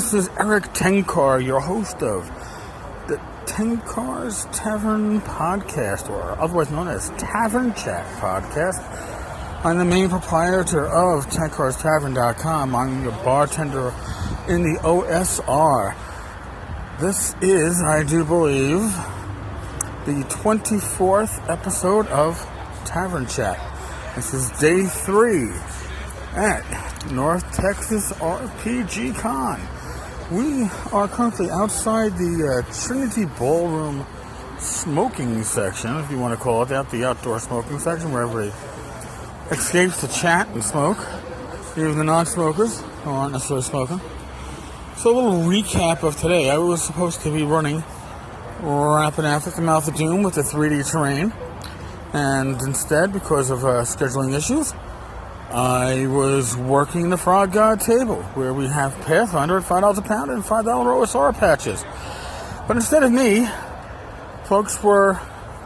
This is Eric Tenkar, your host of the Tenkar's Tavern Podcast, or otherwise known as Tavern Chat Podcast. I'm the main proprietor of TenkarsTavern.com. I'm your bartender in the OSR. This is, I do believe, the 24th episode of Tavern Chat. This is day 3 at North Texas RPG Con. We are currently outside the Trinity Ballroom smoking section, if you want to call it that, the outdoor smoking section where everybody escapes to chat and smoke, even the non-smokers who aren't necessarily smoking. So a little recap of today. I was supposed to be running Rapid After the Mouth of Doom with the 3D terrain, and instead, because of scheduling issues, I was working the Frog God table, where we have Pathfinder at $5 a pound and $5 OSR patches. But instead of me, folks were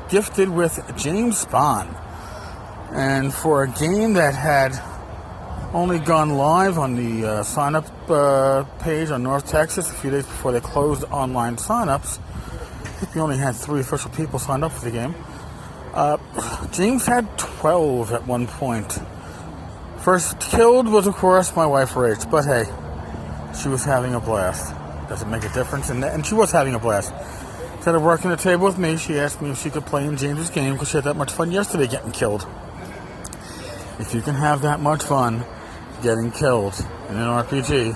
gifted with James Spawn. And for a game that had only gone live on the sign-up page on North Texas a few days before they closed online sign-ups, I think we only had 3 official people signed up for the game. James had 12 at one point. First killed was, of course, my wife, Rach. But hey, she was having a blast. Does it make a difference? And she was having a blast. Instead of working the table with me, she asked me if she could play in James's game because she had that much fun yesterday getting killed. If you can have that much fun getting killed in an RPG,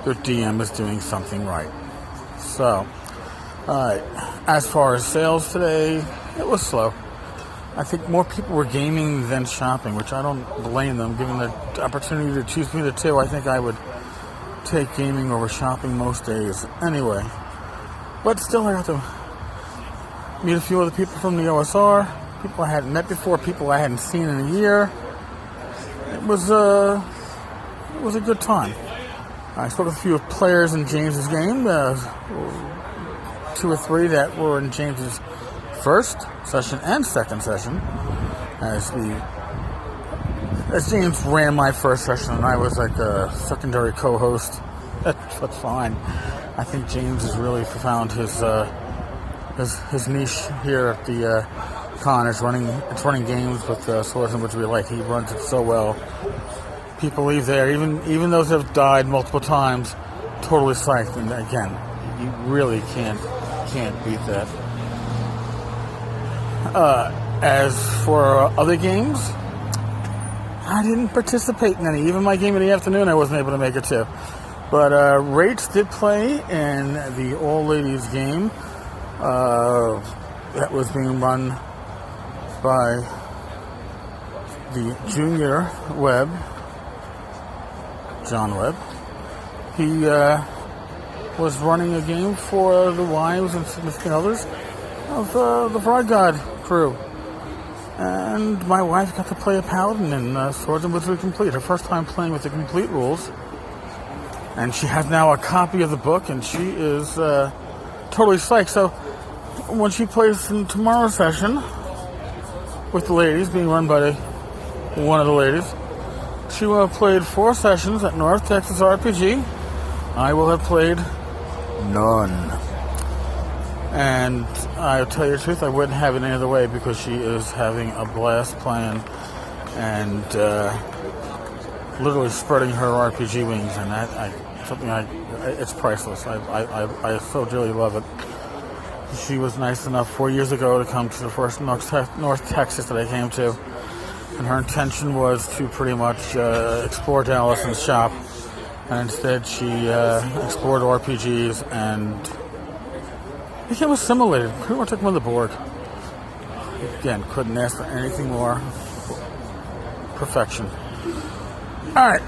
your DM is doing something right. So, alright. As far as sales today, it was slow. I think more people were gaming than shopping, which I don't blame them. Given the opportunity to choose between the two, I think I would take gaming over shopping most days. Anyway, but still I got to meet a few other people from the OSR, people I hadn't met before, people I hadn't seen in a year. It was a good time. I spoke with a few players in James's game, 2 or 3 that were in James's first session and second session, as James ran my first session and I was like a secondary co-host. That's fine. I think James has really found his niche here at the con. It's running games with Swords and Witchery like he runs it so well. People leave there, even those that have died multiple times, totally psyched. And again, you really can't beat that. As for other games, I didn't participate in any. Even my game in the afternoon, I wasn't able to make it to. But Rach did play in the all-ladies game that was being run by the Junior Webb, John Webb. He was running a game for the wives and significant others of the Frog God crew. And my wife got to play a paladin in Swords and Wizardry Complete. Her first time playing with the complete rules. And she has now a copy of the book, and she is totally psyched. So when she plays in tomorrow's session with the ladies, being run by one of the ladies, she will have played 4 sessions at North Texas RPG. I will have played none. And I'll tell you the truth, I wouldn't have it any other way because she is having a blast playing and literally spreading her RPG wings, and it's priceless. I so dearly love it. She was nice enough 4 years ago to come to the first North Texas that I came to, and her intention was to pretty much explore Dallas's shop, and instead she explored RPGs and became assimilated, pretty much took them on the board. Again, couldn't ask for anything more. Perfection. Alright,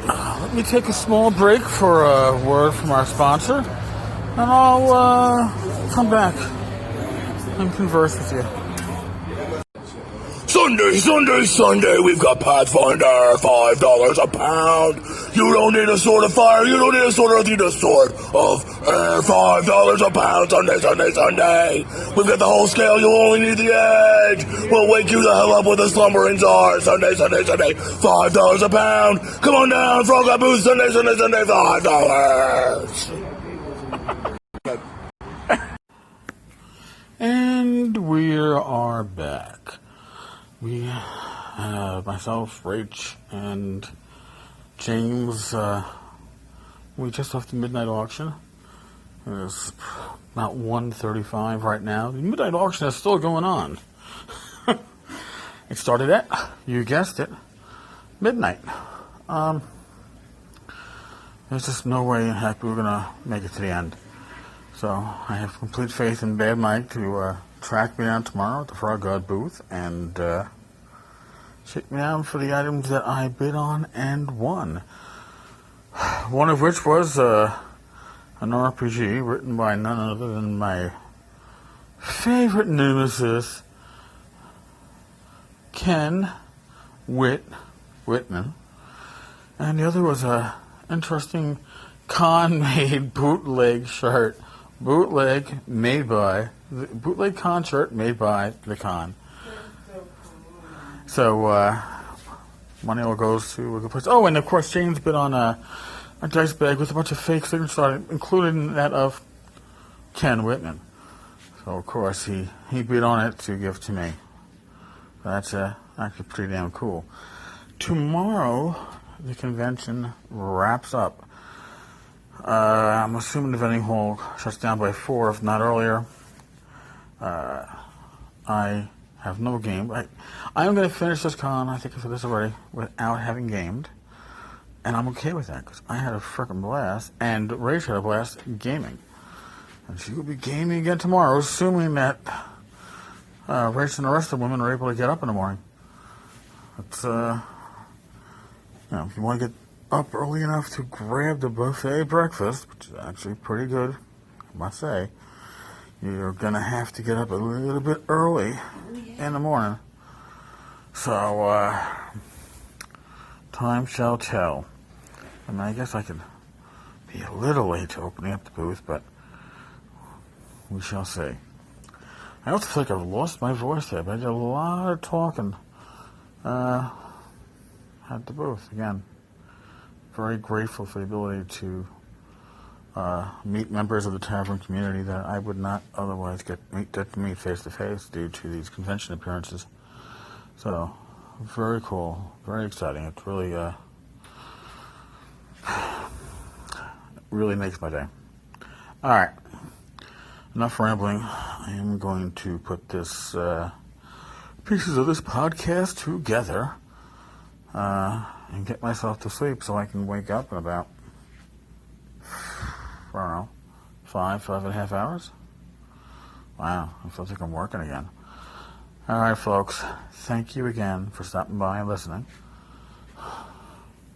let me take a small break for a word from our sponsor, and I'll come back and converse with you. So Sunday, we've got Pathfinder, $5 a pound. You don't need a sword of fire, you don't need a sword of earth, you need a sword of air, $5 a pound. Sunday. We've got the whole scale, you only need the edge. We'll wake you the hell up with a slumbering czar. Sunday, $5 a pound. Come on down, Frog Got Booze, Sunday, $5. And we are back. We, myself, Rach, and James, we just left the midnight auction. It's about 1:35 right now. The midnight auction is still going on. It started at, you guessed it, midnight. There's just no way in heck we were going to make it to the end. So I have complete faith in Bad Mike to track me down tomorrow at the Frog God booth and shake me down for the items that I bid on and won. One of which was an RPG written by none other than my favorite nemesis, Ken Whitman. And the other was a interesting con-made bootleg shirt. Bootleg con shirt made by the con. So money all goes to a good place. Oh, and of course James bid on a dice bag with a bunch of fake signatures on it, including that of Ken Whitman. So of course he bid on it to give to me. That's actually pretty damn cool. Tomorrow the convention wraps up. I'm assuming the vending hall shuts down by 4, if not earlier. I have no game. I am going to finish this con, I think I said this already, without having gamed. And I'm okay with that, because I had a frickin' blast, and Rach had a blast gaming. And she will be gaming again tomorrow, assuming that Rach and the rest of the women are able to get up in the morning. It's, if you want to get up early enough to grab the buffet breakfast, which is actually pretty good, I must say, you're going to have to get up a little bit early in the morning. So, time shall tell. I mean, I guess I could be a little late to opening up the booth, but we shall see. I also feel like I've lost my voice there, but I did a lot of talking at the booth again. Very grateful for the ability to meet members of the tavern community that I would not otherwise get to meet face to face due to these convention appearances. So, very cool, very exciting. It really makes my day. All right, enough rambling. I am going to put this pieces of this podcast together. And get myself to sleep so I can wake up in about, I don't know, 5.5 hours. Wow, I feel like I'm working again. All right, folks, thank you again for stopping by and listening.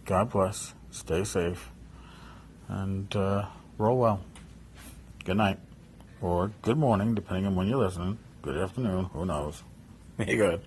God bless, stay safe, and roll well. Good night, or good morning, depending on when you're listening. Good afternoon, who knows. Be good.